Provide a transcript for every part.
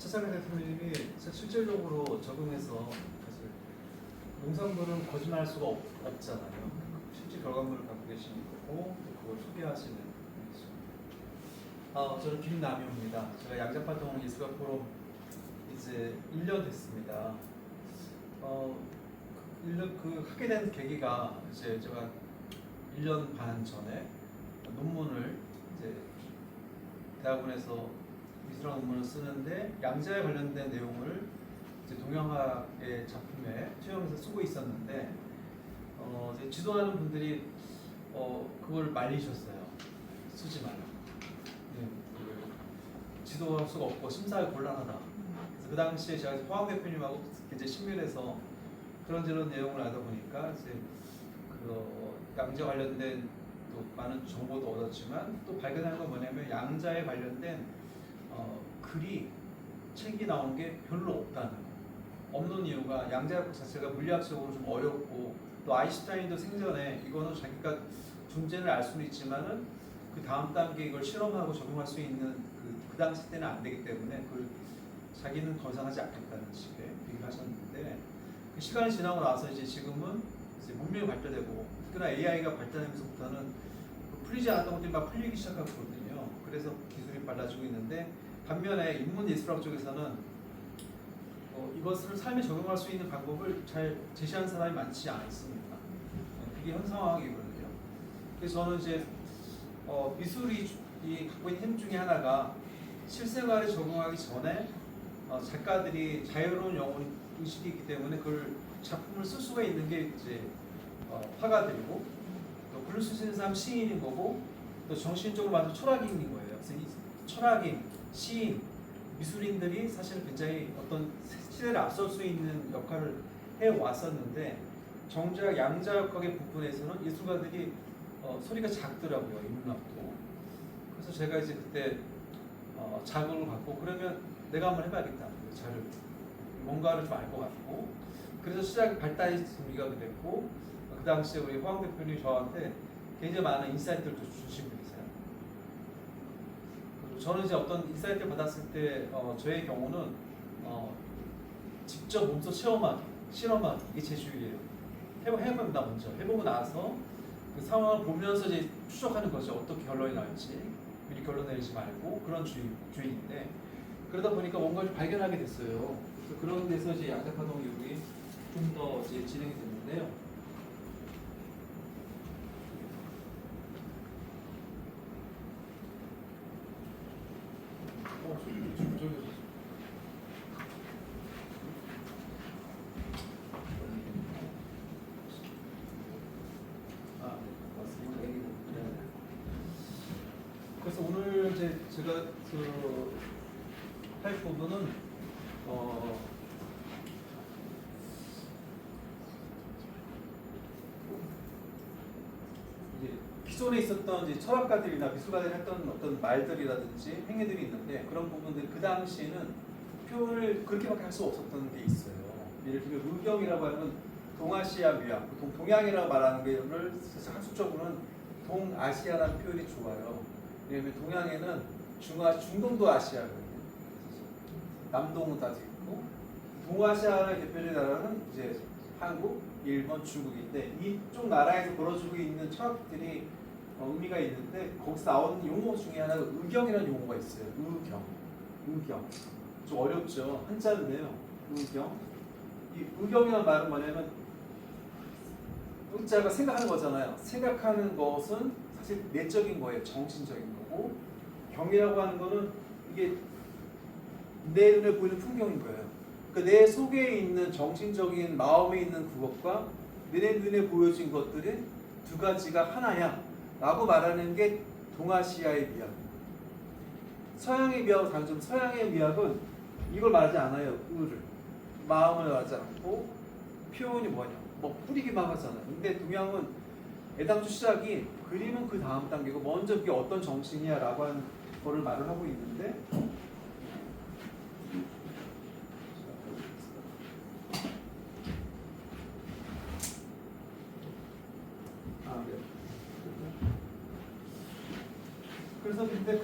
최상현 대표님이 실질적으로 적용해서 사실 농산물은 거짓말할 수가 없잖아요. 실제 결과물을 갖고 계시는 거고 그걸 소개하시는 분이죠. 저는 김남효입니다. 제가 양자파동 예술가 포럼 이제 1년 됐습니다. 1년 하게 된 계기가 이제 제가 1년 반 전에 논문을 이제 대학원에서 미술학 논문을 쓰는데 양자에 관련된 내용을 이제 동양학의 작품에 투영해서 쓰고 있었는데 이제 지도하는 분들이 그걸 말리셨어요. 쓰지 말라고. 네, 지도할 수가 없고 심사가 곤란하다. 그래서 그 당시에 제가 화학 대표님하고 이제 친밀해서 그런저런 내용을 알다 보니까 이제 양자 관련된 또 많은 정보도 얻었지만 또 발견한 건 뭐냐면 양자에 관련된 글이 책이 나온 게 별로 없다는 거. 없는 이유가 양자역 자체가 물리학적으로 좀 어렵고 또 아인슈타인도 생전에 이거는 자기가 존재를 알 수는 있지만은 그 다음 단계 이걸 실험하고 적용할 수 있는 그 당시 때는 안 되기 때문에 그걸 자기는 더 이상 하지 않겠다는 식의 얘기를 하셨는데 그 시간이 지나고 나서 이제 지금은 이제 문명이 발달되고 특히나 AI가 발달하면서부터는 풀리지 않았던 것들이 막 풀리기 시작하거든요. 그래서 기술이 빨라지고 있는데 반면에 인문예술학 쪽에서는 이것을 삶에 적용할 수 있는 방법을 잘 제시하는 사람이 많지 않습니다. 그게 현 상황이거든요. 그래서 저는 이제 미술이 갖고 있는 힘 중에 하나가 실생활에 적용하기 전에 작가들이 자유로운 영혼 의식이 있기 때문에 그걸 작품을 쓸 수가 있는 게 이제 화가들이고 또 글을 쓸 수 있는 사람 시인인 거고 또 정신적으로 말하면 철학인인 거예요. 그래서 이 철학인, 시인, 미술인들이 사실 굉장히 어떤 시대를 앞설 수 있는 역할을 해왔었는데 정작 양자역학의 부분에서는 예술가들이 소리가 작더라고요. 인문학도. 그래서 제가 이제 그때 자극을 받고 그러면 내가 한번 해봐야겠다. 자를 뭔가를 좀 알 것 같고 그래서 시작 발달이 준비가 됐고 그 당시에 우리 황 대표님 저한테 굉장히 많은 인사이트를 주신 분이세요. 저는 이제 어떤 인사이트를 받았을 때 저의 경우는 직접 몸소 체험하기, 실험하기 이게 제 주의예요. 해봅니다 먼저. 해보고 나서 그 상황을 보면서 이제 추적하는 거죠. 어떻게 결론이 나올지 미리 결론 내리지 말고 그런 주의인데 그러다 보니까 뭔가 좀 발견하게 됐어요. 그래서 그런 데서 이제 양자파동 교육이 좀 더 이제 진행이 됐는데요. 그래서 오늘 이제 제가 할 부분은 이제 기존에 있었던 이제 철학가들이나 미술가들이 했던 어떤 말들이라든지 행위들이 있는데 그런 부분들이 그 당시에는 표현을 그렇게밖에 할 수 없었던 게 있어요. 예를 들면 의경이라고 하면 동아시아 미학, 보통 동양이라고 말하는 거를 학술적으로는 동아시아라는 표현이 좋아요. 왜냐하면 동양에는 중동도 아시아거든요. 남동은 다 있고 동아시아의 대표적인 나라는 이제 한국, 일본, 중국인데 이쪽 나라에서 벌어지고 있는 철학들이 의미가 있는데 거기서 나오는 용어 중에 하나가 의경이라는 용어가 있어요. 의경. 좀 어렵죠. 한자인데요. 의경. 이 의경이라는 말은 뭐냐면 의자가 생각하는 거잖아요. 생각하는 것은 사실 내적인 거예요. 정신적인 거고 경이라고 하는 거는 이게 내 눈에 보이는 풍경인 거예요. 그러니까 내 속에 있는 정신적인 마음에 있는 그것과 내 눈에 보여진 것들이 두 가지가 하나야 라고 말하는 게 동아시아의 미학. 서양의 미학과 다른 점 서양의 미학은 이걸 말하지 않아요. 의를. 마음을 말하지 않고 표현이 뭐냐. 뭐 뿌리기만 하잖아요. 근데 동양은 애당초 시작이 그림은 그 다음 단계고 먼저 그게 어떤 정신이야 라고 하는 거를 말을 하고 있는데 그래서 근데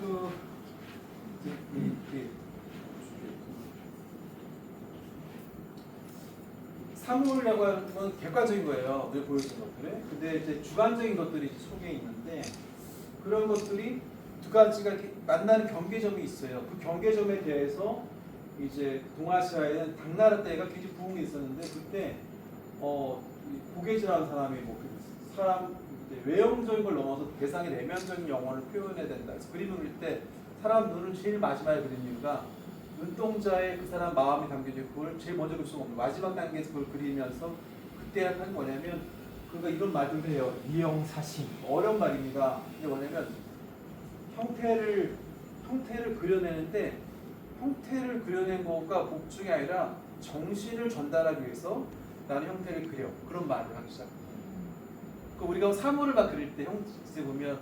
사물이라고 하는 건 객관적인 거예요. 늘 보여주는 것들에. 근데 이제 주관적인 것들이 속에 있는데 그런 것들이 두 가지가 이렇게 만나는 경계점이 있어요. 그 경계점에 대해서 이제 동아시아에는 당나라 때가 굉장히 부흥이 있었는데 그때 고개지라는 사람이 사람 외형적인 걸 넘어서 대상의 내면적인 영혼을 표현해야 된다. 그래서 그림을 그릴 때 사람 눈을 제일 마지막에 그린 이유가 눈동자에 그 사람 마음이 담겨져 있고 그걸 제일 먼저 그릴 수가 없는 마지막 단계에서 그걸 그리면서 그때 하는 뭐냐면 그러니까 이런 말들도 해요. 이영사심 어려운 말입니다. 근데 뭐냐면 형태를 그려내는데 형태를 그려낸 거가 목적이 아니라 정신을 전달하기 위해서 나는 형태를 그려 그런 말을 하기 시작합니다. 우리가 사물을 막 그릴 때 형태 보면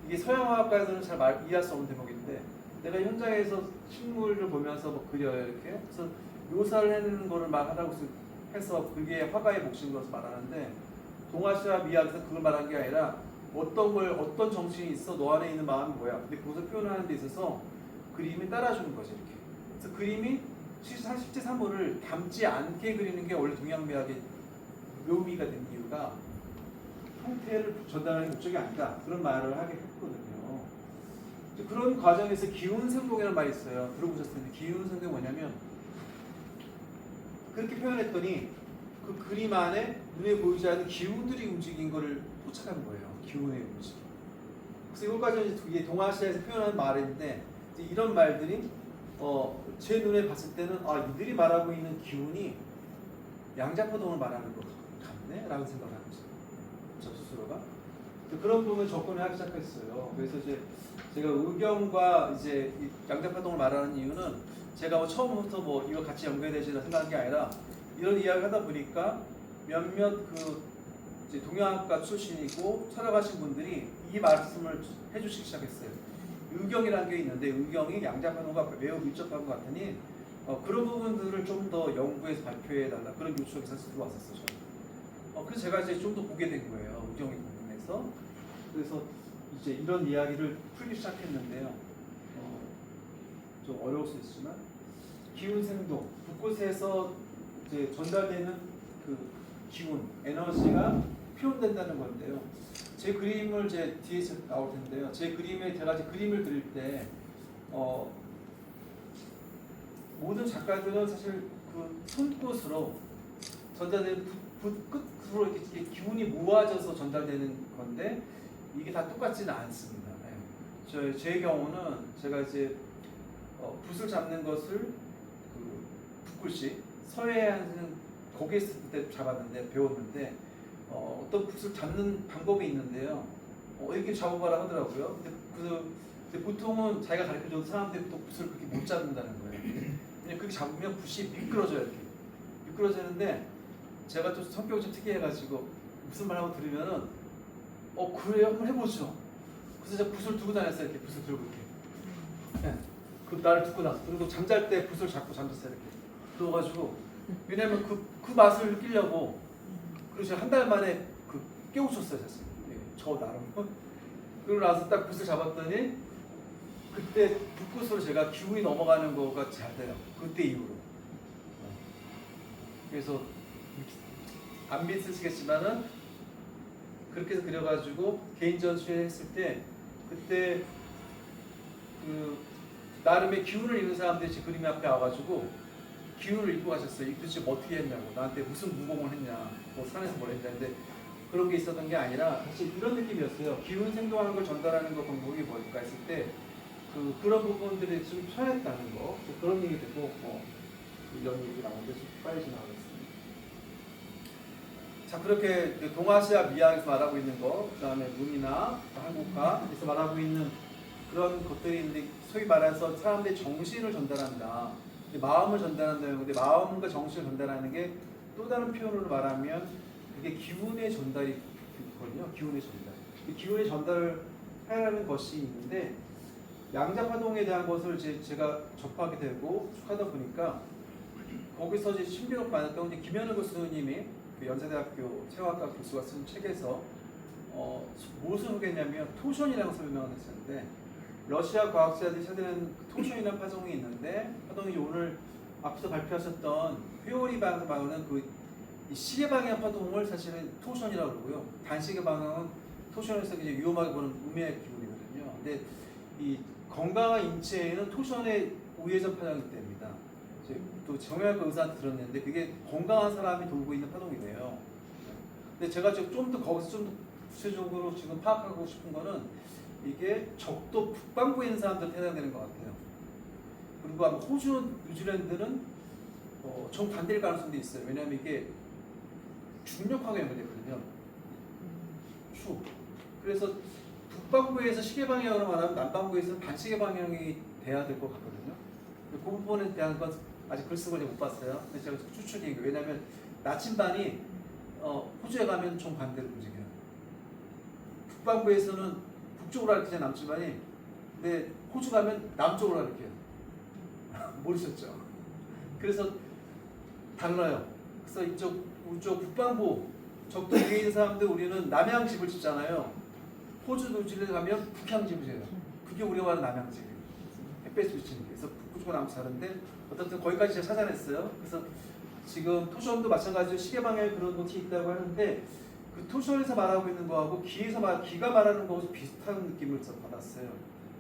이게 서양화학과에서는 잘 이해할 수 없는 대목인데 내가 현장에서 식물을 보면서 뭐 그려요 이렇게 그래서 묘사를 해내는 거를 막 하라고 해서 그게 화가의 몫인 것을 말하는데 동아시아 미학에서 그걸 말한 게 아니라 어떤 정신이 있어 너 안에 있는 마음이 뭐야 근데 그것을 표현하는 데 있어서 그림이 따라주는 거죠 이렇게 그래서 그림이 실제 사물을 담지 않게 그리는 게 원래 동양미학의 묘미가 된 이유가 형태를 전달하는 목적이 아니다 그런 말을 하게 했거든요. 그런 과정에서 기운생동이라는 말이 있어요. 들어보셨을 텐데 기운생동이 뭐냐면 그렇게 표현했더니 그 그림 안에 눈에 보이지 않는 기운들이 움직인 거를 포착한 거예요. 기운의 움직임. 그래서 이것까지는 이게 동아시아에서 표현한 말인데 이런 말들이 제 눈에 봤을 때는 이들이 말하고 있는 기운이 양자포동을 말하는 것 같네 라는 생각을 하고 있어요. 저 스스로가 그런 부분을 접근을 하기 시작했어요. 그래서 이제 제가 의경과 이제 양자파동을 말하는 이유는 제가 처음부터 이거 같이 연결되지는 생각한 게 아니라 이런 이야기를 하다 보니까 몇몇 이제 동양학과 출신이고 살아가신 분들이 이 말씀을 해주시기 시작했어요. 의경이라는 게 있는데 의경이 양자파동과 매우 밀접한 것 같으니 그런 부분들을 좀 더 연구해서 발표해달라 그런 요청이 들어왔었어요. 그래서 제가 이제 좀 더 보게 된 거예요. 의경이 부분에서. 그래서 이제 이런 이야기를 풀기 시작했는데요. 좀 어려울 수 있지만 기운생동, 불꽃에서 이제 전달되는 그 기운, 에너지가 표현된다는 건데요. 제 그림을 이제 뒤에서 나올 텐데요. 제 그림에 제가 이제 그림을 그릴 때 모든 작가들은 사실 그 손꽃으로 전달되는 끝으로 이렇게 기운이 모아져서 전달되는 건데 이게 다 똑같지는 않습니다. 제 경우는 제가 이제 붓을 잡는 것을 붓글씨 서해안은 거기에 있을 때 잡았는데 배웠는데 어떤 붓을 잡는 방법이 있는데요. 이렇게 잡아봐라 하더라고요. 근데 보통은 자기가 가르쳐줘도 사람들이 또 붓을 그렇게 못 잡는다는 거예요. 그냥 그렇게 잡으면 붓이 미끄러져요. 이렇게 미끄러지는데 제가 좀 성격이 좀 특이해가지고 무슨 말 하고 들으면은 그래요? 한번 해보죠. 그래서 제가 붓을 두고 다녔어요. 이렇게 붓을 들고 이렇게. 네. 그 나를 듣고 나서 그리고 잠잘 때 붓을 잡고 잠잤어요. 이렇게. 그래가지고 왜냐면 그 맛을 느끼려고 그래서 제가 한 달 만에 깨우쳤어요. 사실. 저 나름. 그러고 나서 딱 붓을 잡았더니 그때 붓끝으로 제가 기운이 넘어가는 거가 잘 돼요. 그때 이후로. 그래서 안 믿으시겠지만은 그렇게 해서 그려가지고 개인 전시회 했을 때 그때 나름의 기운을 잃는 사람들이 제 그림 앞에 와가지고 기운을 잃고 가셨어요. 이 도대체 어떻게 했냐고 나한테 무슨 무공을 했냐 뭐 산에서 뭘 했냐 근데 그런 게 있었던 게 아니라 사실 이런 느낌이었어요. 기운 생동하는 걸 전달하는 거 방법이 뭘까 했을 때 그런 부분들이 좀 편했다는 거 그런 얘기 듣고 이런 얘기 나오는데 좀 빨리 지나가겠습니다. 자 그렇게 동아시아 미학에서 말하고 있는 거, 그 다음에 문이나 한국화에서 말하고 있는 그런 것들이 있는데 소위 말해서 사람들의 정신을 전달한다, 마음을 전달한다는 건데 마음과 정신을 전달하는 게 또 다른 표현으로 말하면 그게 기운의 전달이거든요. 기운의 전달. 이 기운의 전달을 하라는 것이 있는데 양자파동에 대한 것을 제가 접하게 되고 하다 보니까 거기서 이제 신비롭게 많았던 이제 김현우 교수님이 그 연세대학교 체화학과 교수가 쓴 책에서 무엇을 소개했냐면 토션이라는 설명을 했었는데 러시아 과학자들이 찾아낸 토션이라는 파동이 있는데 파동이 오늘 앞서 발표하셨던 회오리 반응은 그 이 시계 방향 파동을 사실은 토션이라고 그러고요. 단시계 방향은 토션에서 이제 위험하게 보는 음의 기분이거든요. 근데 이 건강한 인체에는 토션의 우회전 파동이 됩니다. 또 정형외과 의사한테 들었는데 그게 건강한 사람이 돌고 있는 파동이래요. 근데 제가 좀 더 거기서 좀 더 구체적으로 지금 파악하고 싶은 거는 이게 적도 북반구에 있는 사람들 해당되는 것 같아요. 그리고 아마 호주, 뉴질랜드는 정반대일 가능성도 있어요. 왜냐하면 이게 중력하게 연결되거든요. 추. 그래서 북반구에서 시계 방향으로 말하면 남반구에서는 반시계 방향이 돼야 될 것 같거든요. 그 부분에 대한 건 아직 글쓰고 못 봤어요. 근데 제가 추측이 왜냐하면 나침반이 호주에 가면 정반대로 움직여요. 북반구에서는 북쪽으로 가르치는 남침반이 근데 호주 가면 남쪽으로 가르쳐요. 모르셨죠? 그래서 달라요. 그래서 이쪽 북반구 적도 위에 있는 사람들 우리는 남향집을 짓잖아요. 호주 뉴질랜드 가면 북향집을 지어요. 그게 우리가 말하는 남향집이에요. 햇볕을 비치는 게. 그래서 북쪽과 남쪽 다른데 어쨌든 거기까지 제가 찾아냈어요. 그래서 지금 토션도 마찬가지로 시계 방향에 그런 것이 있다고 하는데 그 토션에서 말하고 있는 거하고 기가 말하는 거하고 비슷한 느낌을 받았어요.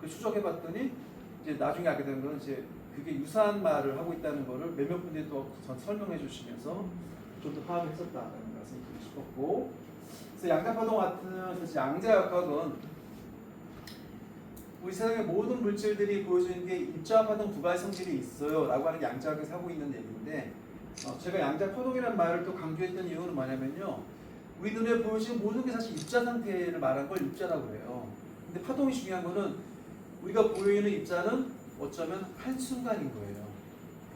그 추적해봤더니 이제 나중에 알게 된 거는 이제 그게 유사한 말을 하고 있다는 거를 몇몇 분들이 또 설명해 주시면서 좀 더 파악을 했었다는 말씀을 드리고 싶었고, 그래서 양자파동 같은 사실 양자역학은 우리 세상의 모든 물질들이 보여주는 게 입자파동 두 가지 성질이 있어요 라고 하는 양자역학에서 하고 있는 얘기인데 제가 양자파동이라는 말을 또 강조했던 이유는 뭐냐면요, 우리 눈에 보여지는 모든 게 사실 입자 상태를 말한 걸 입자라고 해요. 근데 파동이 중요한 거는 우리가 보이는 입자는 어쩌면 한순간인 거예요.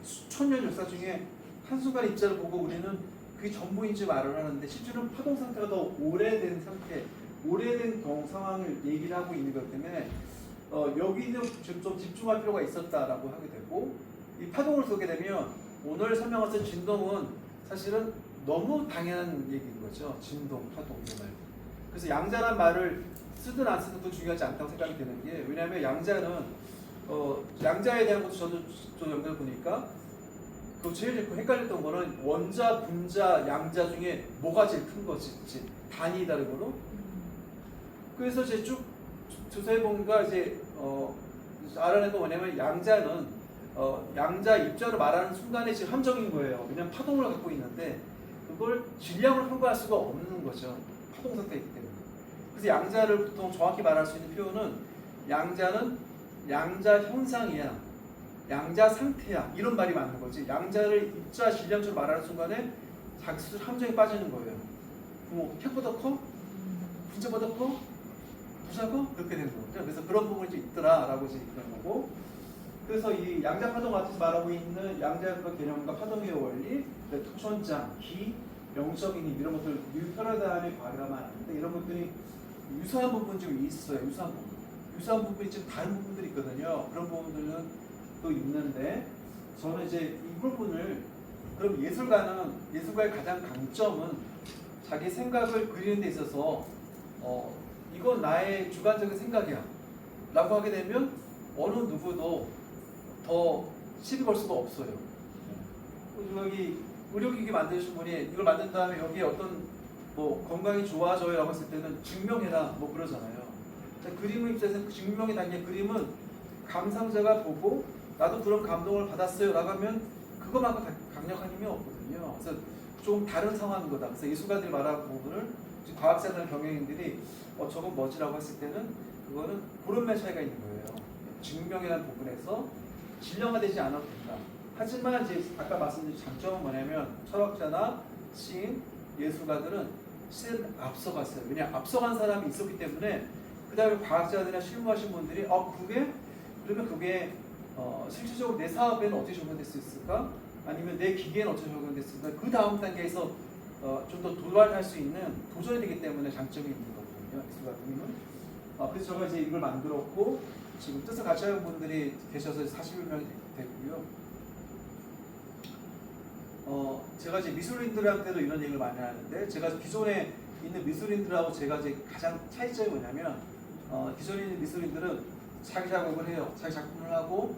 수천 년 역사 중에 한순간 입자를 보고 우리는 그게 전부인지 말을 하는데 실제로는 파동 상태가 더 오래된 상태, 오래된 상황을 얘기를 하고 있는 것 때문에 여기는 좀 집중할 필요가 있었다라고 하게 되고, 이 파동을 보게 되면 오늘 설명하신 진동은 사실은 너무 당연한 얘기인 거죠. 진동, 파동 이런 말. 그래서 양자란 말을 쓰든 안 쓰든 그 중요하지 않다고 생각이 드는 게, 왜냐하면 양자는 양자에 대한 것도 저도 좀 연결 보니까 그 제일 헷갈렸던 거는 원자, 분자, 양자 중에 뭐가 제일 큰 거지, 단위 다르고로. 그래서 이제 쭉 조사해 보니까 이제 알아낸 거 뭐냐면 양자는 양자 입자로 말하는 순간에 지금 함정인 거예요. 왜냐면 파동을 갖고 있는데 그걸 질량으로 평가할 수가 없는 거죠. 파동 상태이기 때문에. 그래서 양자를 보통 정확히 말할 수 있는 표현은 양자는 양자 현상이야, 양자 상태야, 이런 말이 맞는 거지. 양자를 입자 질량처럼 말하는 순간에 자기 스스로 함정에 빠지는 거예요. 뭐 핵보다 커? 분자보다 커? 부자 커? 그렇게 되는 거죠. 그래서 그런 부분이 좀 있더라라고 이제 그런 거고. 그래서 이 양자 파동 같이 말하고 있는 양자역학 개념과 파동의 원리, 토션장, 기, 영적 이닝 이런 것들 뉴페라다임의 과학이라 말하는데 이런 것들이 유사한 부분 좀 있어요. 유사한 부분이 좀 다른 부분들이 있거든요. 그런 부분들은 또 있는데 저는 이제 이 부분을, 그럼 예술가의 가장 강점은 자기 생각을 그리는 데 있어서 이건 나의 주관적인 생각이야 라고 하게 되면 어느 누구도 더 시비 걸 수가 없어요. 여기 의료기기 만드신 분이 이걸 만든 다음에 여기에 어떤 뭐 건강이 좋아져요 라고 했을 때는 증명해라 뭐 그러잖아요. 자, 그림의 입장에서 증명이 담긴 그림은 감상자가 보고 나도 그런 감동을 받았어요 라고 하면 그거만큼 강력한 힘이 없거든요. 그래서 좀 다른 상황인 거다. 그래서 예술가들이 말하는 부분을 과학자들, 경영인들이 저건 뭐지라고 했을 때는 그거는 그런 차이가 있는 거예요. 증명이라는 부분에서 진령화되지 않아도 된다. 하지만 이제 아까 말씀드린 장점은 뭐냐면 철학자나 시인, 예술가들은 시를 앞서갔어요. 왜냐 앞서간 사람이 있었기 때문에 그 다음에 과학자들이나 실무하신 분들이 그러면 그게 실질적으로 내 사업에는 어떻게 적용될 수 있을까? 아니면 내 기계에는 어떻게 적용될 수 있을까? 그 다음 단계에서 좀 더 도달할 수 있는 도전이 되기 때문에 장점이 있는 거거든요. 예술가님은. 그래서 제가 이제 이걸 만들었고 지금 뜻을 같이 하는 분들이 계셔서 40여 명이 됐고요. 제가 이제 미술인들한테도 이런 얘기를 많이 하는데, 제가 기존에 있는 미술인들하고 제가 이제 가장 차이점이 뭐냐면, 기존에 있는 미술인들은 자기 작업을 해요. 자기 작품을 하고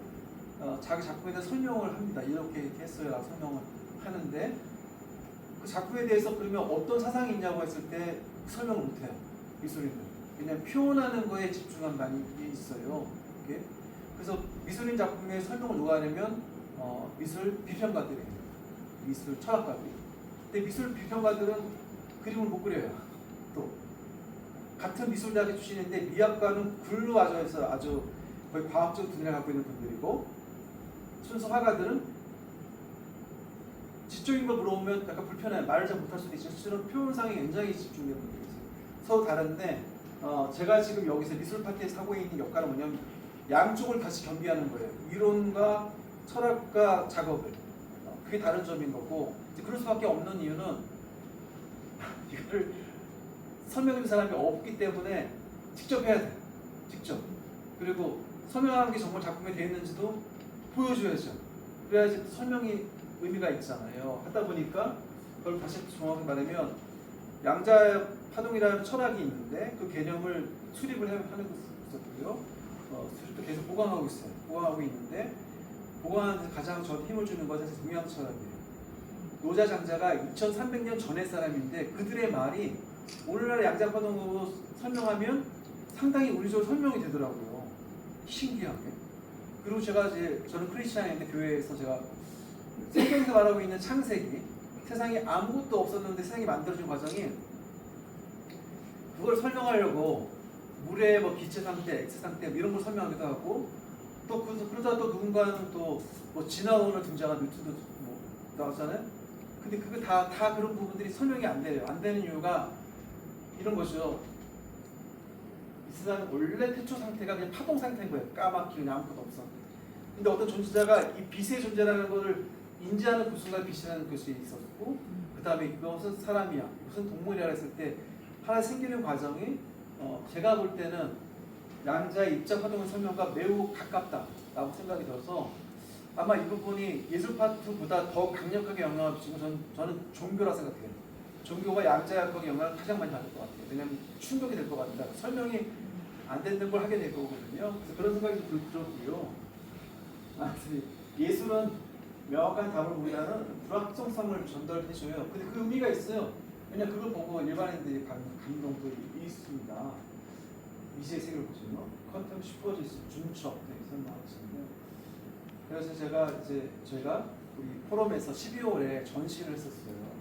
자기 작품에 대한 설명을 합니다. 이렇게 했어요 라고 설명을 하는데, 그 작품에 대해서 그러면 어떤 사상이 있냐고 했을 때 설명을 못해요. 미술인들. 그냥 표현하는 거에 집중한 많이 있어요. 이렇게. 그래서 미술인 작품의 설명을 누가 하냐면 미술 비평가들이에요. 미술 철학가들. 근데 미술 비평가들은 그림을 못 그려요. 또 같은 미술대학교 출신인데 미학과는 글로 아주 거의 과학적 분야를 갖고 있는 분들이고 순수 화가들은 지적인 걸 물어보면 약간 불편해요. 말을 잘 못할 수도 있지만 실제로 표현상에 굉장히 집중되는 분들이 있어요. 서로 다른데 제가 지금 여기서 미술 파티에서 하고 있는 역할은 뭐냐면 양쪽을 같이 겸비하는 거예요. 이론과 철학과 작업을. 그게 다른 점인 거고 이제 그럴 수밖에 없는 이유는 이거를 설명해줄 사람이 없기 때문에 직접 해야 돼. 직접. 그리고 설명하는 게 정말 작품에 되어 있는지도 보여줘야죠. 그래야지 설명이 의미가 있잖아요. 하다 보니까 그걸 다시 정확히 말하면 양자 파동이라는 철학이 있는데 그 개념을 수립을 하는 것이 있었고요. 수립도 계속 보강하고 있어요. 보강하고 있는데 보강하는 데 가장 전 힘을 주는 것은 동양 철학이에요. 노자 장자가 2300년 전의 사람인데 그들의 말이 오늘날 양자 파동으로 설명하면 상당히 우리적으로 설명이 되더라고요. 신기하게. 그리고 저는 크리스찬인데 교회에서 제가 성경에서 말하고 있는 창세기, 세상에 아무것도 없었는데 세상이 만들어진 과정이 그걸 설명하려고 물의 기체 상태, X 상태 이런 걸 설명하기도 하고 또 그러다 또 누군가는 또 진화론을 등장한 뉴턴도 나왔잖아요. 근데 그거 다 그런 부분들이 설명이 안 돼요. 안 되는 이유가 이런 거죠. 이 세상 원래 태초 상태가 그냥 파동 상태인 거예요. 까맣게 그냥 아무것도 없어. 근데 어떤 존재자가 이 빛의 존재라는 거를 인지하는 그 순간 빛이라는 것이 있었고 그 다음에 이것은 사람이야, 무슨 동물이라 했을 때 하나 생기는 과정이 제가 볼 때는 양자의 입자 파동의 설명과 매우 가깝다라고 생각이 들어서 아마 이 부분이 예술 파트보다 더 강력하게 영향을 미치고 저는 종교라 생각해요. 종교가 양자역학의 영향을 가장 많이 받을 것 같아요. 왜냐하면 충격이 될 것 같다. 설명이 안 되는 걸 하게 될 거거든요. 그래서 그런 생각이 들었고요. 예술은 명확한 답을 보기보다는 불확정성을 전달해줘요. 근데 그 의미가 있어요. 왜냐면 그걸 보고 일반인들이 감동도 있습니다. 미지의 세계를 보시면 컨템 슈퍼지스 준첩 설명하시는데 그래서 저희가 우리 포럼에서 12월에 전시를 했었어요.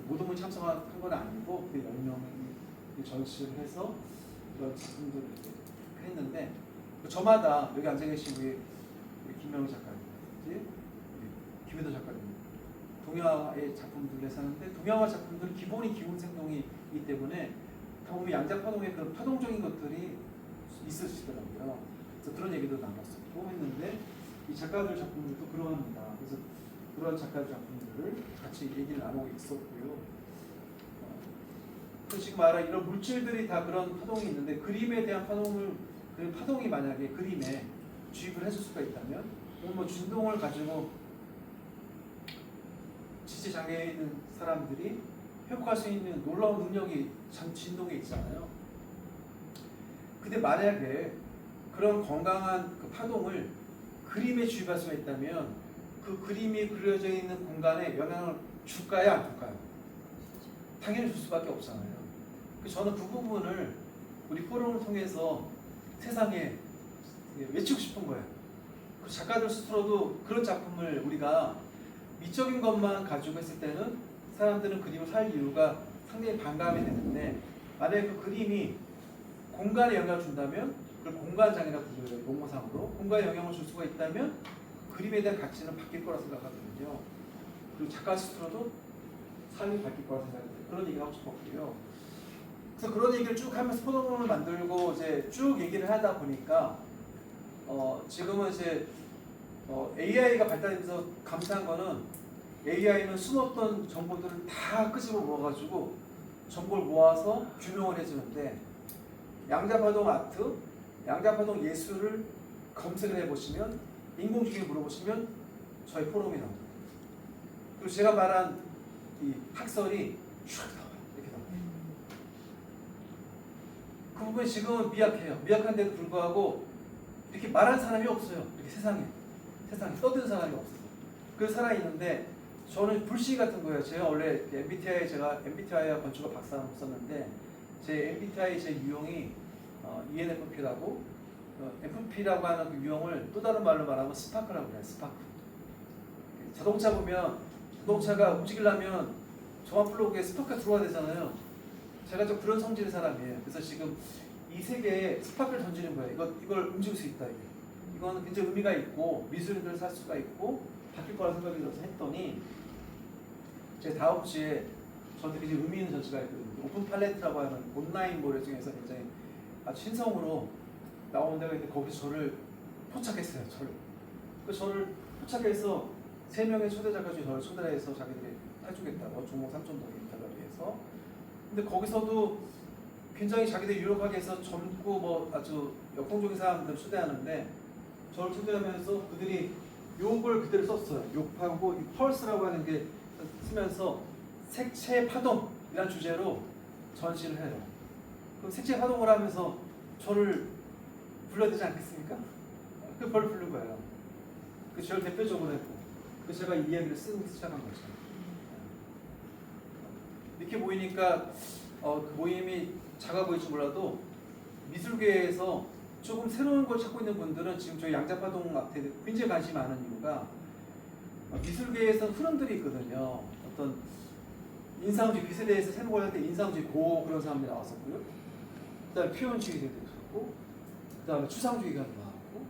모든 분이 참석한 건 아니고 10명이 전시를 해서 이런 작품들을 했는데 저마다 여기 앉아 계신 우리 김명우 작가님, 김혜도 작가님 동양화의 작품들을 했었는데 동양화 작품들은 기본이 기운 생동이기 때문에 보면 양자 파동의 그런 파동적인 것들이 있으시더라고요. 그래서 그런 얘기도 나눴었고 했는데 이 작가들 작품들도 그러합니다. 그래서 그런 작가들 작품들을 같이 얘기를 나누고 있었고요. 지금 말한 이런 물질들이 다 그런 파동이 있는데 그림에 대한 그 파동이 만약에 그림에 주입을 해줄 수가 있다면 진동을 가지고 지체 장애에 있는 사람들이 회복할 수 있는 놀라운 능력이 참 진동에 있잖아요. 근데 만약에 그런 건강한 그 파동을 그림에 주입할 수가 있다면 그 그림이 그려져 있는 공간에 영향을 줄까요? 안 줄까요? 당연히 줄 수밖에 없잖아요. 저는 그 부분을 우리 포럼을 통해서 세상에 외치고 싶은 거예요. 그 작가들 스스로도 그런 작품을 우리가 미적인 것만 가지고 했을 때는 사람들은 그림을 살 이유가 상당히 반감이 되는데 만약에 그 그림이 공간에 영향을 준다면 그걸 공간장애라고 불러요. 용어상으로 공간에 영향을 줄 수가 있다면 그림에 대한 가치는 바뀔 거라 생각하거든요. 그리고 작가 스스로도 삶이 바뀔 거라 생각해요. 그런 얘기를 하고 싶었고요. 그래서 그런 얘기를 쭉 하면서 포럼을 만들고 쭉 얘기를 하다 보니까 지금은 AI가 발달해서 감사한 거는 AI는 숨었던 정보들을 다 끄집어 모아가지고 정보를 모아서 규명을 해주는데 양자파동 아트, 양자파동 예술을 검색을 해보시면 인공지능에 물어보시면 저희 포럼이 나옵니다. 그리고 제가 말한 이 학설이 슉 나와요. 이렇게 나와요. 그 부분이 지금은 미약해요. 미약한데도 불구하고 이렇게 말한 사람이 없어요. 이렇게 세상에 떠든 사람이 없어요. 그 살아있는데 저는 불씨 같은 거예요. 제가 원래 MBTI와 건축학 박사는 없었는데 제 MBTI 제 유형이 ENFP라고 FP라고 하는 그 유형을 또 다른 말로 말하면 스파크라고 해요. 스파크. 자동차 보면 자동차가 움직이려면 정화 플러그에 스파크가 들어와야 되잖아요. 제가 좀 그런 성질의 사람이에요. 그래서 지금 이 세계에 스파크를 던지는 거예요. 이걸 움직일 수 있다. 이거는 굉장히 의미가 있고 미술인들 살 수가 있고 바뀔 거라 생각이 들어서 했더니 제 다음 주에 저한테 굉장히 의미 있는 전시가 있거든요. 오픈 팔레트라고 하는 온라인 모래 중에서 굉장히 아주 신성으로 나오는 데가 있는데 거기서 저를 포착했어요. 저를 포착해서 3명의 초대자가 저를 초대해서 자기들이 해주겠다고 종목 3,000도 달러리해서. 근데 거기서도 굉장히 자기들이 유력하게 해서 젊고 뭐 아주 역동적인 사람들 초대하는데 저를 초대하면서 그들이 욕을 그대로 썼어요. 욕하고 이 펄스라고 하는 게 쓰면서 색채 파동이라는 주제로 전시를 해요. 그럼 색채 파동을 하면서 저를 불러야 되지 않겠습니까? 그 벌 부른 거예요. 그 저를 대표적으로 했고, 그 제가 이 이야기를 쓰기 시작한 거죠. 이렇게 보이니까 그 모임이 작아 보일지 몰라도 미술계에서 조금 새로운 걸 찾고 있는 분들은 지금 저희 양자파동 앞에 굉장히 관심이 많은 이유가 미술계에서 흐름들이 있거든요. 어떤 인상주의, 빛에 대해서 새로운 걸 할 때 인상주의 고 그런 사람들이 나왔었고요. 그 다음에 표현주의들도 있었고, 그 다음에 추상주의가 나왔고,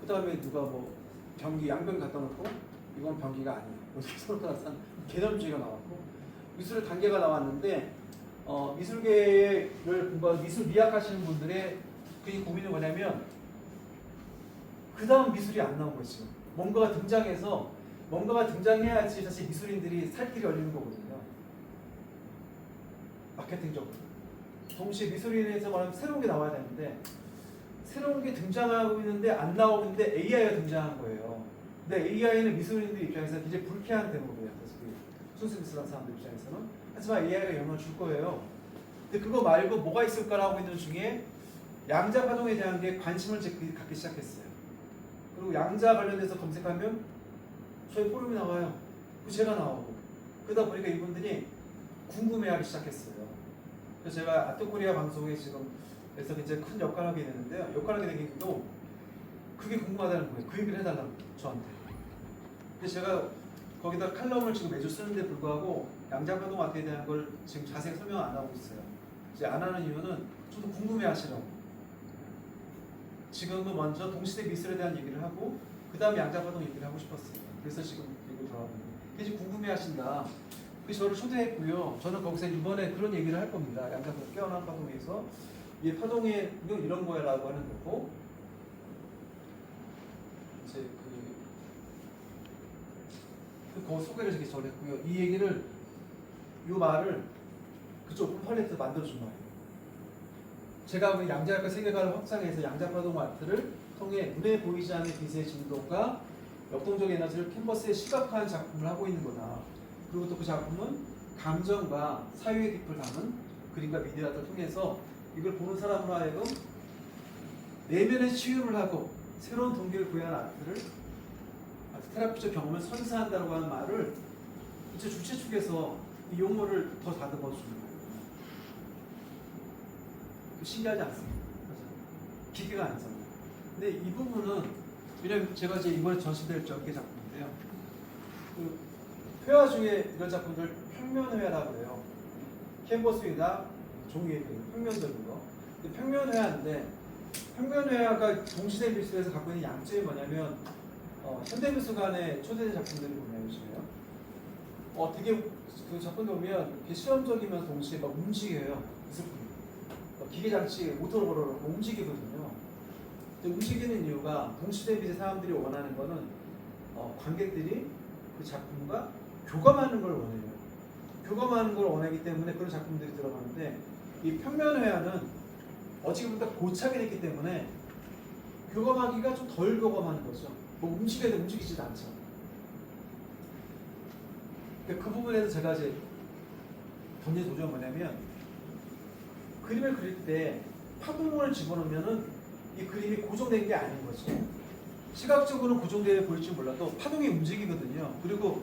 그 다음에 누가 뭐 변기, 양변 갖다 놓고 이건 변기가 아니야. 이렇게 서로 따라서 개념주의가 나왔고, 미술 단계가 나왔는데 미술계를 공부하고 미술 미학하시는 분들의 그 고민은 뭐냐면 그 다음 미술이 안 나온 거죠. 뭔가가 등장해야지 사실 미술인들이 살 길이 열리는 거거든요. 마케팅적으로. 동시에 미술인에서 말하면 새로운 게 나와야 되는데 새로운 게 등장하고 있는데 안 나오고 있는데 AI가 등장한 거예요. 근데 AI는 미술인들 입장에서 굉장히 불쾌한 대목이에요. 그래서 순수 미술하는 사람들 입장에서는. 하지만 AI가 영향을 줄 거예요. 근데 그거 말고 뭐가 있을까라고 있는 중에 양자 파동에 대한 게 관심을 갖기 시작했어요. 그리고 양자 관련해서 검색하면 저희 포럼이 나와요. 그 제가 나오고. 그러다 보니까 이분들이 궁금해하기 시작했어요. 그래서 제가 아트코리아 방송에 지금 그래서 굉장히 큰 역할을 하게 되는데요. 역할을 하게 되긴 또 그게 궁금하다는 거예요. 그 얘기를 해달라고 저한테. 근데 제가 거기다 칼럼을 지금 매주 쓰는데 불구하고 양자파동 아트에 대한 걸 지금 자세히 설명 안 하고 있어요. 이제 안 하는 이유는 저도 궁금해하시라고. 지금은 먼저 동시대 미술에 대한 얘기를 하고 그 다음에 양자파동 얘기를 하고 싶었어요. 그래서 지금 이걸 들어왔는데 이제 궁금해하신다. 그래서 저를 초대했고요. 저는 거기서 이번에 그런 얘기를 할 겁니다. 양자파동 깨어난 파동에서 이 파동이 이런 거야라고 하는 거고 이제 그 소개를 이렇게 전했고요. 이 얘기를 이 말을 그쪽 오픈 팔레트 만들어준 거예요. 제가 그 양자학과 세계관을 확장해서 양자파동 아트를 통해 눈에 보이지 않는 빛의 진동과 역동적 에너지를 캔버스에 시각화한 작품을 하고 있는 거다. 그리고 또 그 작품은 감정과 사유의 깊이를 담은 그림과 미디어를 통해서 이걸 보는 사람으로 하여금 내면의 치유를 하고 새로운 동기를 부여한 아트를 테라피적 경험을 선사한다고 하는 말을 이제 주최 측에서 이 용어를 더 다듬어 주는 거예요. 신기하지 않습니까? 기계가 아니잖아요. 근데 이 부분은 왜냐면 제가 이제 이번에 전시될 전개 작품인데요. 그 회화 중에 이런 작품들 평면회화라고 해요. 캔버스 위나 종이에 평면적인 거. 근데 평면회화인데 평면회화가 동시대 미술에서 갖고 있는 양점이 뭐냐면 현대미술관의 초대된 작품들이 보면 요즘에요. 되게 그 작품들 보면 이렇게 실험적이면서 동시에 막 움직여요. 미술품이. 기계 장치 모터로 걸어놓고 움직이거든요. 근데 움직이는 이유가 동시대 미술 사람들이 원하는 거는 관객들이 그 작품과 교감하는 걸 원해요. 교감하는 걸 원하기 때문에 그런 작품들이 들어가는데 이 평면회화는 어찌보다 고착이 됐기 때문에 교감하기가 좀 덜 교감하는 거죠. 뭐 움직여야 돼 움직이지도 않죠. 그 부분에서 제가 이제 던진 도전은 뭐냐면 그림을 그릴 때 파동을 집어넣으면은 이 그림이 고정된 게 아닌 거죠. 시각적으로는 고정되어 보일지 몰라도 파동이 움직이거든요. 그리고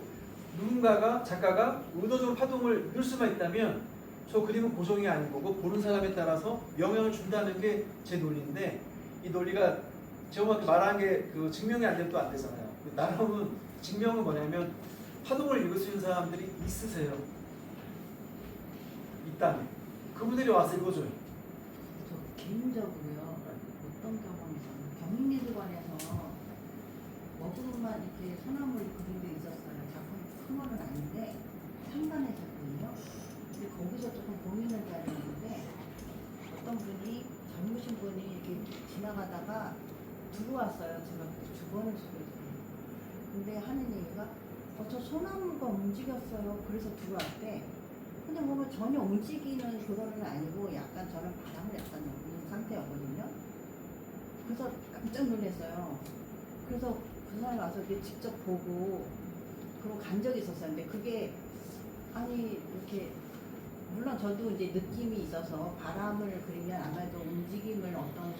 누군가가 작가가 의도적으로 파동을 넣을 수만 있다면 저 그림은 고정이 아닌 거고 보는 사람에 따라서 영향을 준다는 게 제 논리인데 이 논리가 제가 말한 게 그 증명이 안 되면 또 안 되잖아요. 나름은 증명은 뭐냐면 파동을 읽을 수 있는 사람들이 있으세요. 있다면 그분들이 와서 읽어줘요. 저 개인적으로요. 어떤 경험에서는 경희미술관에서 머그만 이렇게 소나무 그린 게 있었어요. 작품 큰 거는 아닌데 상단의 작품이요. 근데 거기서 조금 고민을 하려는데 어떤 분이 젊으신 분이 이렇게 지나가다가 들어왔어요. 제가 그때 두 번을 쓰고 있어요. 근데 하는 얘기가 저 소나무가 움직였어요. 그래서 들어왔대. 근데 보면 전혀 움직이는 그거는 아니고 약간 저는 바람을 약간 넣는 상태였거든요. 그래서 깜짝 놀랐어요. 그래서 그 사람이 와서 이렇게 직접 보고 그러고 간 적이 있었어요. 근데 그게 아니 이렇게 물론 저도 이제 느낌이 있어서 바람을 그리면 아마도 움직임을 어떤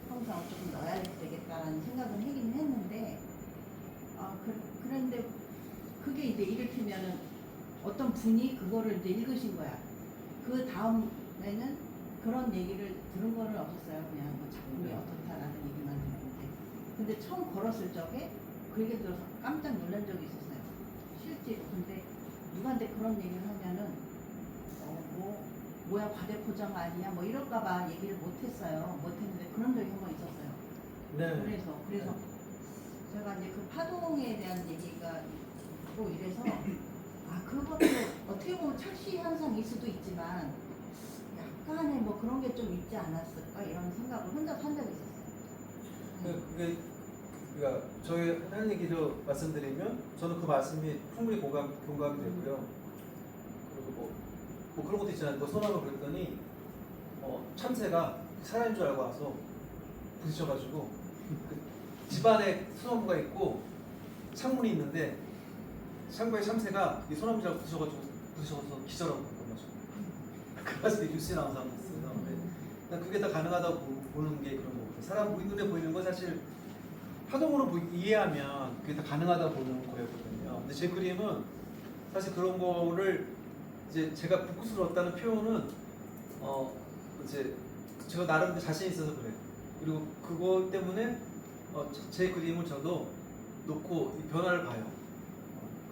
형상을 조금 넣어야 되겠다라는 생각을 하긴 했는데 그런데 그게 이제 이를테면은 어떤 분이 그거를 이제 읽으신 거야. 그 다음에는 그런 얘기를 들은 거는 없었어요. 그냥 뭐 작품이 어떻다라는 얘기만 들었는데. 근데 처음 걸었을 적에 그 얘기 들어서 깜짝 놀란 적이 있었어요. 실제로. 근데 누구한테 그런 얘기를 하면은 뭐야 과대포장 아니야 뭐 이럴까봐 얘기를 못했어요. 못했는데 그런 적이 한 번 있었어요. 네. 그래서 제가 이제 그 파동에 대한 얘기가 있고 이래서 그것도 어떻게 보면 착시 현상일 수도 있지만 약간의 뭐 그런 게 좀 있지 않았을까 이런 생각을 혼자 한 적이 있었어요. 그러니까 저희 하는 얘기로 말씀드리면 저는 그 말씀이 충분히 공감이 되고요. 그리고 뭐 그런 것도 있잖아요. 뭐 소나무 그랬더니 참새가 사람인 줄 알고 와서 부딪혀가지고 그 집안에 소나무가 있고 창문이 있는데 창고에 참새가 이 소나무 잘 부딪혀서 기절하고 그런 거죠. 그래서 뉴스에 나온 사람도 있어요. 근데 그게 다 가능하다고 보는 게 그런 거고 사람 우리 눈에 보이는 건 사실 파동으로 이해하면 그게 다 가능하다고 보는 거였거든요. 근데 제 그림은 사실 그런 거를 이제 제가 부끄러웠다는 표현은 이제 제가 나름 자신 있어서 그래요. 그리고 그거 때문에 제 그림을 저도 놓고 이 변화를 봐요.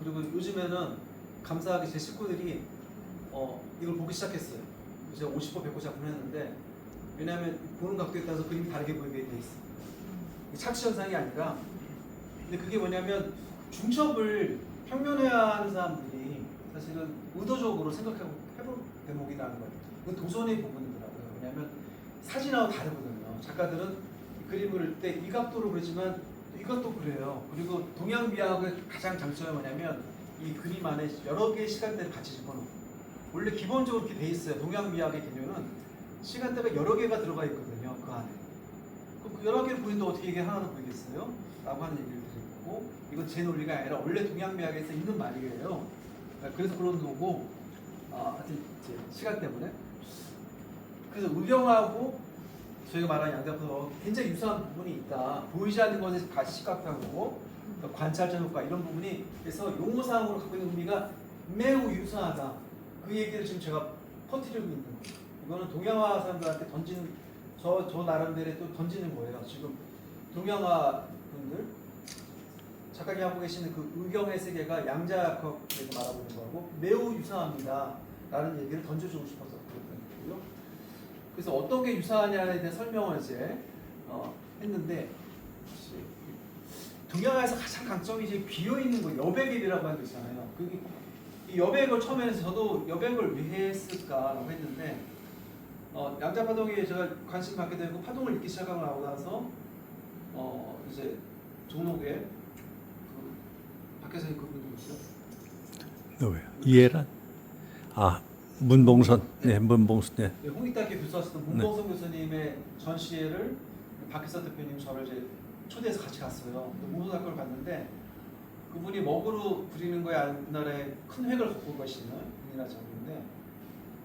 그리고 요즘에는 감사하게 제 식구들이 이걸 보기 시작했어요. 제가 50번 100번 작품을 했는데 왜냐하면 보는 각도에 따라서 그림이 다르게 보이게 돼 있어요. 착시 현상이 아니라 근데 그게 뭐냐면 중첩을 평면화하는 사람들이 사실은 의도적으로 생각하고 해본 대목이라는 거예요. 그 도전의 부분이더라고요. 왜냐하면 사진하고 다르거든요. 작가들은 그림을 그릴 때 이 각도로 그리지만 이것도 그래요. 그리고 동양미학의 가장 장점이 뭐냐면 이 그림 안에 여러 개의 시간대를 같이 집어넣고 원래 기본적으로 이렇게 돼 있어요. 동양미학의 개념은 시간대가 여러 개가 들어가 있거든요. 그 안에. 그럼 그 여러 개를 보이는데 어떻게 이게 하나로 보이겠어요? 라고 하는 얘기를 드리고 이건 제 논리가 아니라 원래 동양미학에서 있는 말이에요. 그래서 그런 거고 하여튼 이제 시간 때문에 그래서 의경하고 저희가 말한 양자포도 굉장히 유사한 부분이 있다. 보이지 않는 것에 시각하고 관찰적 효과 이런 부분이 그래서 용어상으로 갖고 있는 의미가 매우 유사하다. 그 얘기를 지금 제가 퍼뜨리고 있는 거예요. 이거는 동양화 사람들한테 던지는 저 나름대로 또 던지는 거예요. 지금 동양화 분들 작가님 하고 계시는 그 의경의 세계가 양자역학에서 말하고 있는 거고 매우 유사합니다. 라는 얘기를 던져주고 싶어서 그랬던 거고요. 그래서 어떤 게 유사하냐에 대한 설명을 이제 했는데 동양화에서 가장 강점이 이제 비어 있는 거 여백이라고 하는 거 있잖아요. 이 여백을 처음에는 저도 여백을 왜 했을까라고 했는데 양자파동에 제가 관심 갖게 되고 파동을 읽기 시작하고 나고 나서 이제 종목에 그 밖에서 그분 누구죠? 누구요? 이해란? 문봉선. 네, 문봉선. 네. 홍익대학교 교수하셨던 문봉선 교수님의 전시회를 박혜선 대표님 저를 이제 초대해서 같이 갔어요. 문봉학교를 갔는데 그분이 먹으로 그리는 거에 옛날에 큰 획을 갖고 계시는 분이라 장인데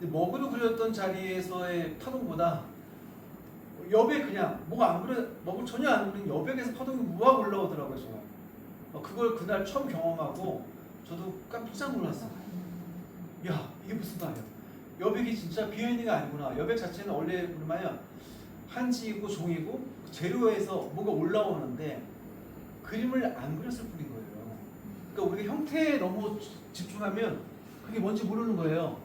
먹으로 그렸던 자리에서의 파동보다 여백 그냥 먹을 전혀 안 그린 여백에서 파동이 우악 올라오더라고요. 저는. 그걸 그날 처음 경험하고 저도 깜짝 놀랐어요. 야, 이게 무슨 말이야? 여백이 진짜 비어있는 게 아니구나. 여백 자체는 원래 뭐냐면 한지이고 종이고 재료에서 뭐가 올라오는데 그림을 안 그렸을 뿐인 거예요. 그러니까 우리가 형태에 너무 집중하면 그게 뭔지 모르는 거예요.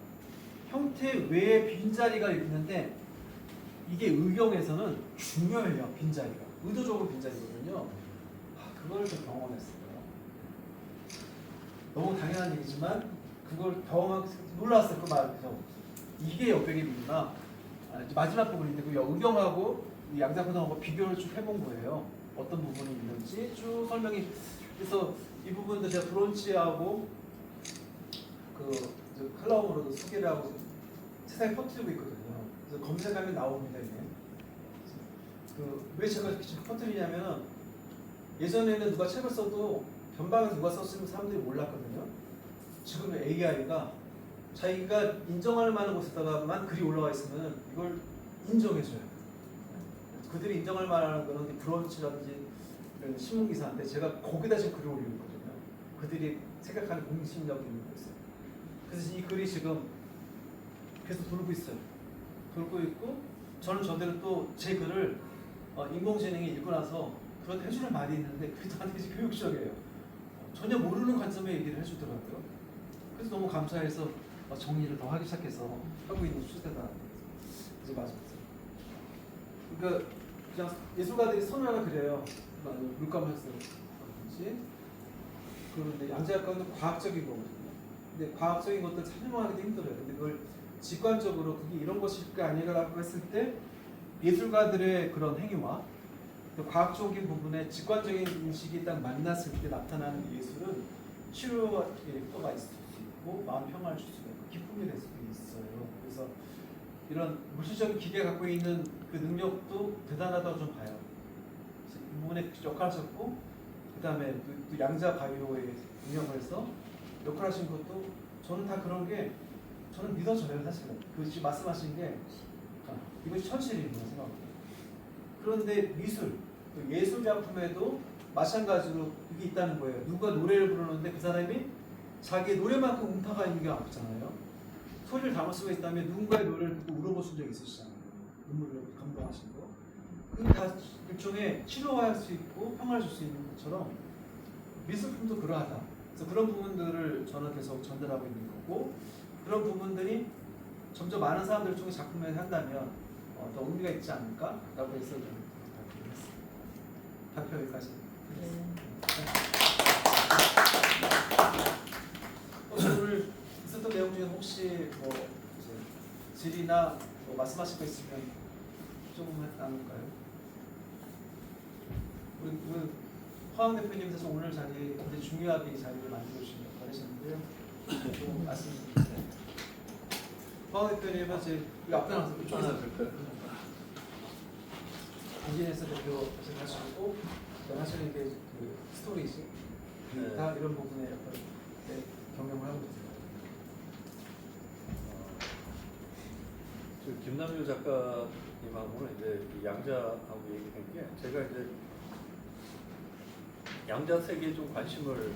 형태 외에 빈자리가 있는데 이게 의경에서는 중요해요. 빈자리가. 의도적으로 빈자리거든요. 그걸 좀 경험했어요. 너무 당연한 얘기지만 그걸 경험하고 놀랐어요. 그 말에서 이게 여백의 미구나. 이제 마지막 부분인데 그 의경하고 양자포동하고 비교를 쭉 해본 거예요. 어떤 부분이 있는지 쭉 설명이. 그래서 이 부분도 제가 브론치하고 그 칼럼으로도 소개를 하고 세상에 퍼뜨리고 있거든요. 그래서 검색하면 나옵니다. 이게. 왜 제가 이렇게 퍼뜨리냐면 예전에는 누가 책을 써도 변방에서 누가 썼으면 사람들이 몰랐거든요. 지금은 AI가 자기가 인정할 만한 곳에다가만 글이 올라와 있으면 이걸 인정해줘요. 그들이 인정할 만한 거는 브런치라든지 이런 신문기사인데 제가 거기다 지금 글을 올리고 있거든요. 그들이 생각하는 공신력 있는 곳에. 그래서 이 글이 지금 계속 돌고 있어요. 돌고 있고 저는 저대로 또 제 글을 인공지능이 읽고 나서 그런 해주는 말이 있는데 그게 저한테 이제 교육적이에요. 전혀 모르는 관점에 얘기를 해주더라고요. 그래서 너무 감사해서 정리를 더 하기 시작해서 하고 있는 추세다. 이제 맞았어요. 그러니까 그냥 예술가들이 선을 그려요. 물감학습이라든지 그런데 양자역학은 과학적인 거거든요. 근데 과학적인 것들 설명하기도 힘들어요. 근데 그걸 직관적으로 그게 이런 것일까 아니라고 했을 때 예술가들의 그런 행위와 과학적인 부분에 직관적인 인식이 딱 만났을 때 나타나는 예술은 치료의 효과가 있을 수 있고 마음 평화를 줄 수가 있고 기쁨이 될 수도 있어요. 그래서 이런 물질적인 기계가 갖고 있는 그 능력도 대단하다고 좀 봐요. 이 부분에 역할을 하셨고 그 다음에 또 양자 바이오의 능력을 해서 역할을 하신 것도 저는 다 그런 게 저는 믿어져요. 사실은 그 지금 말씀하신 게 이것이 현실이라고 생각합니다. 그런데 미술, 예술 작품에도 마찬가지로 이게 있다는 거예요. 누가 노래를 부르는데 그 사람이 자기 노래만큼 음파가 있는 게 없잖아요. 소리를 담을 수가 있다면 누군가의 노래를 듣고 울어보신 적 있으시잖아요. 눈물을 감동하신 거. 그게 다 일종의 치료할 수 있고 평화를 줄 수 있는 것처럼 미술품도 그러하다. 그래서 그런 부분들을 저는 계속 전달하고 있는 거고 그런 부분들이 점점 많은 사람들 중에 작품을 한다면 더 의미가 있지 않을까라고 해서 좀 발표 여기까지. 오늘 있었던 내용 중에 혹시 뭐 질의나 뭐 말씀하실 거 있으면 조금만 나눌까요? 우리 화학 대표님 사실 오늘 자리에 굉장히 중요하게 이 자리를 만들어 주신 역할이셨는데요. 좀 말씀드릴게요. 화학 대표님은 제 앞에 나와서 이쪽에서 안진에서 대표 하시고 하시는 게 그 스토리지 다 이런 부분에 약간 경영을 하고 있습니다. 김남효 작가님하고는 이제 양자하고 얘기한 게 제가 이제 양자 세계에 좀 관심을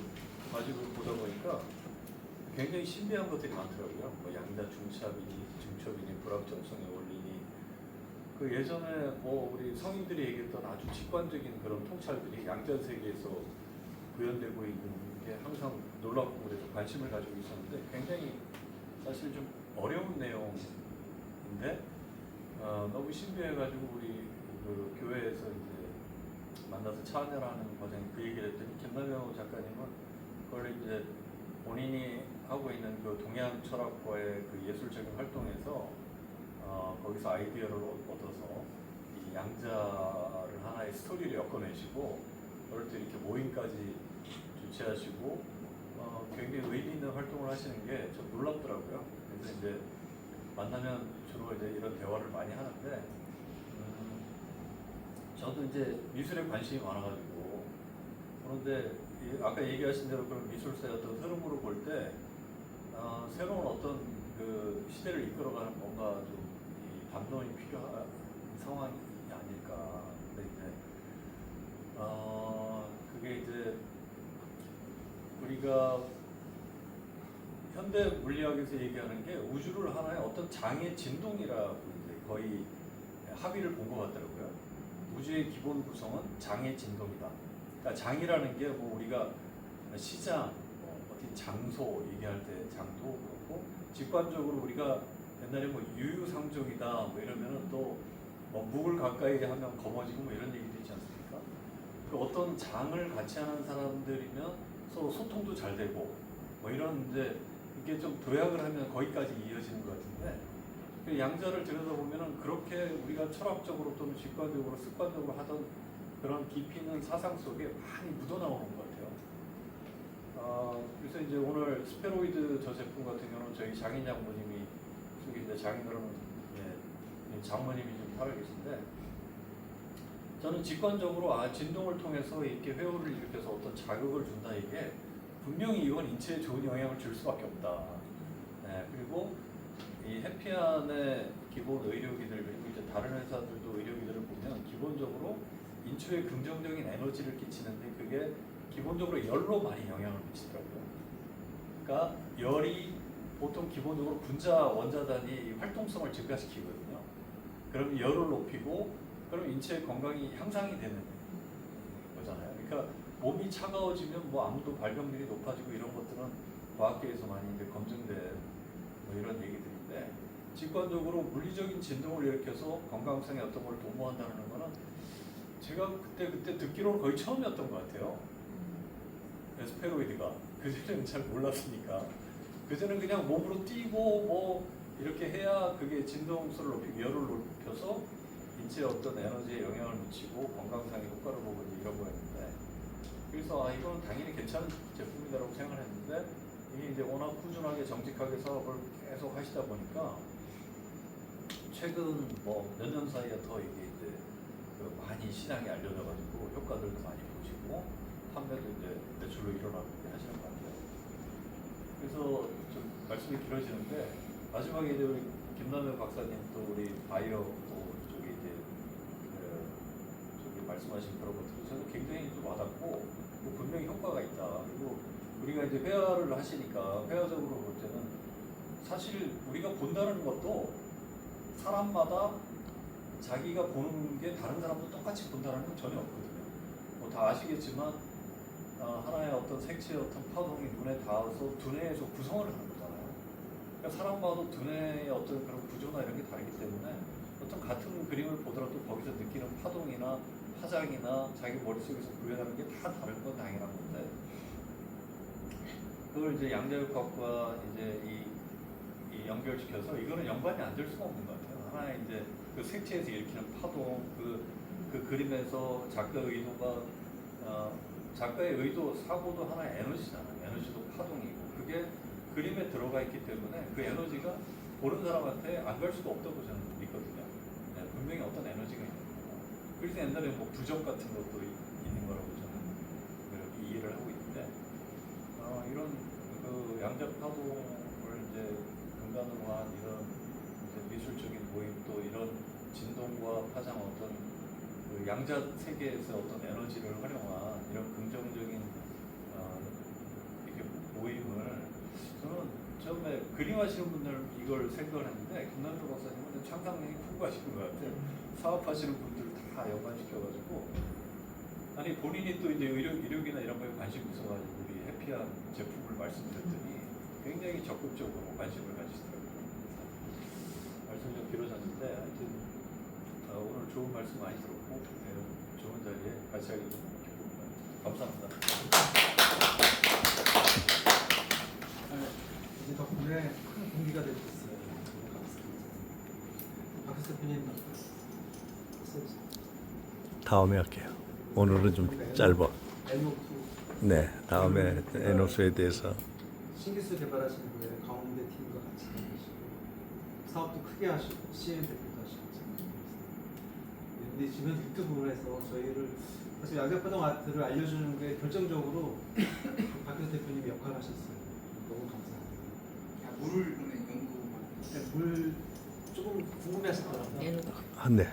가지고 보다 보니까 굉장히 신비한 것들이 많더라고요. 뭐 양자 중첩이니 증첩이니 불합정성의 원리니 그 예전에 뭐 우리 성인들이 얘기했던 아주 직관적인 그런 통찰들이 양자 세계에서 구현되고 있는 게 항상 놀랍고 그래서 관심을 가지고 있었는데 굉장히 사실 좀 어려운 내용인데 너무 신비해가지고 우리 그 교회에서 이제 만나서 찬양하는 과정에 그 얘기를 했더니 김남효 작가님은 그걸 이제 본인이 하고 있는 그 동양 철학과의 그 예술적인 활동에서 거기서 아이디어를 얻어서 이 양자를 하나의 스토리를 엮어내시고 그럴 때 이렇게 모임까지 주최하시고 굉장히 의미 있는 활동을 하시는 게 좀 놀랍더라고요. 그래서 이제 만나면 주로 이제 이런 대화를 많이 하는데 저도 이제 미술에 관심이 많아가지고 그런데 아까 얘기하신 대로 그런 미술사의 어떤 흐름으로 볼 때 새로운 어떤 그 시대를 이끌어가는 뭔가 좀 이 담론이 필요한 상황이 아닐까. 근데 이제 그게 이제 우리가 현대 물리학에서 얘기하는 게 우주를 하나의 어떤 장의 진동이라고 이제 거의 합의를 본 것 같더라고요. 우주의 기본 구성은 장의 진동이다. 그러니까 장이라는 게 뭐 우리가 시장, 어디 장소 얘기할 때 장도 그렇고, 직관적으로 우리가 옛날에 뭐 유유상종이다 뭐 이러면은 또 뭐 묵을 가까이 하면 검어지고 뭐 이런 얘기도 있지 않습니까? 그 어떤 장을 같이 하는 사람들이면 서로 소통도 잘 되고 뭐 이런데, 이게 좀 도약을 하면 거기까지 이어지는 것 같은데, 그 양자를 들여다보면은 그렇게 우리가 철학적으로 또는 직관적으로 습관적으로 하던 그런 깊이 있는 사상 속에 많이 묻어나오는 것 같아요. 그래서 이제 오늘 스페로이드 저 제품 같은 경우는 저희 장인 장모님이, 저기 이제 장인으로는 장모님이 좀 살아계신데, 저는 직관적으로 진동을 통해서 이렇게 회오를 일으켜서 어떤 자극을 준다, 이게 분명히 이건 인체에 좋은 영향을 줄 수밖에 없다. 네, 그리고 이 해피안의 기본 의료기들, 그리고 이제 다른 회사들도 의료기들을 보면 기본적으로 인초에 긍정적인 에너지를 끼치는데, 그게 기본적으로 열로 많이 영향을 미치더라고요. 그러니까 열이 보통 기본적으로 분자 원자단이 활동성을 증가시키거든요. 그럼 열을 높이고, 그럼 인체의 건강이 향상이 되는 거잖아요. 그러니까 몸이 차가워지면 뭐 아무도 발병률이 높아지고 이런 것들은 과학계에서 많이 이제 검증된 뭐 이런 얘기들인데, 직관적으로 물리적인 진동을 일으켜서 건강성에 어떤 걸 도모한다는 거는 제가 그때 듣기로는 거의 처음이었던 것 같아요. 스페로이드가 그전에는 잘 몰랐으니까, 그전에는 그냥 몸으로 뛰고 뭐 이렇게 해야 그게 진동수를 높이고 열을 높여서 인체에 어떤 에너지에 영향을 미치고 건강상의 효과를 보고 이런 거였는데, 그래서 이거는 당연히 괜찮은 제품이다라고 생각을 했는데, 이게 이제 워낙 꾸준하게 정직하게 사업을 계속 하시다 보니까 최근 뭐 몇 년 사이에 더 이게 이제 많이 시장에 알려져가지고 효과들도 많이 보시고 판매도 이제 매출로 일어나고 하시는 것 같아요. 그래서 좀 말씀이 길어지는데, 마지막에 이제 우리 김남현 박사님 또 우리 바이오 또 저기 이제 저기 말씀하신 그런 것들이 저도 굉장히 좀 와닿고, 분명히 효과가 있다. 그리고 우리가 이제 회화를 하시니까 회화적으로 볼 때는 사실 우리가 본다는 것도 사람마다 자기가 보는 게 다른 사람도 똑같이 본다는 건 전혀 없거든요. 뭐 다 아시겠지만 하나의 어떤 색채의 어떤 파동이 눈에 닿아서 두뇌에서 구성을 하는 거잖아요. 그러니까 사람마다 두뇌의 어떤 그런 구조나 이런 게 다르기 때문에 어떤 같은 그림을 보더라도 거기서 느끼는 파동이나 화장이나 자기 머릿속에서 구현하는 게 다 다른 건 당연한 건데, 그걸 이제 양자역학과 이제 이 연결시켜서 이거는 연관이 안 될 수가 없는 것 같아요. 하나의 이제 그 색채에서 일으키는 파동, 그 그림에서 작가의 의도가 작가의 의도, 사고도 하나의 에너지잖아요. 에너지도 파동이고, 그게 그림에 들어가 있기 때문에 그 에너지가 보는 사람한테 안 갈 수가 없다고 저는 믿거든요. 네, 분명히 어떤 에너지가 있는 거고. 그래서 옛날에 뭐 부적 같은 것도 있는 거라고 저는 그렇게 이해를 하고 있는데, 이런 그 양자 파동을 이제 근간으로 한 이런 이제 미술적인 모임, 또 이런 진동과 파장, 어떤 그 양자 세계에서 어떤 에너지를 활용한 이런 긍정적인 이렇게 모임을, 저는 처음에 그림하시는 분들 이걸 생각을 했는데, 김남주 박사님은 상상력이 풍부하시는 것 같아요. 사업하시는 분들 다 연관시켜가지고, 아니 본인이 또 이제 의료기나 이런 거에 관심이 있어가지고 우리 해피한 제품을 말씀드렸더니 굉장히 적극적으로 관심을 가지시더라고요. 말씀이 좀 길어졌는데, 하여튼 오늘 좋은 말씀 많이 들었고, 좋은 자리에 같이 하게 좀 기쁩니다. 감사합니다. 이제 덕분에 큰 공기가 되고 있어요. 너무 감사합니다. 박수 대표님. 다음에 할게요. 오늘은 좀 짧아. NO2 네, 다음에 에노스에 대해서 신기술 개발하시는 분의 가운데 팀과 같이 하시고 사업도 크게 하시고 CM 대표도 하시고 근데 지금 유튜브로 해서 저희를 사실 양자파동 아트를 알려주는 게 결정적으로 박효수 대표님이 역할을 하셨어요. 너무 감사합니다. 물을 연구만. 물 조금 궁금해하시더라고요. 네.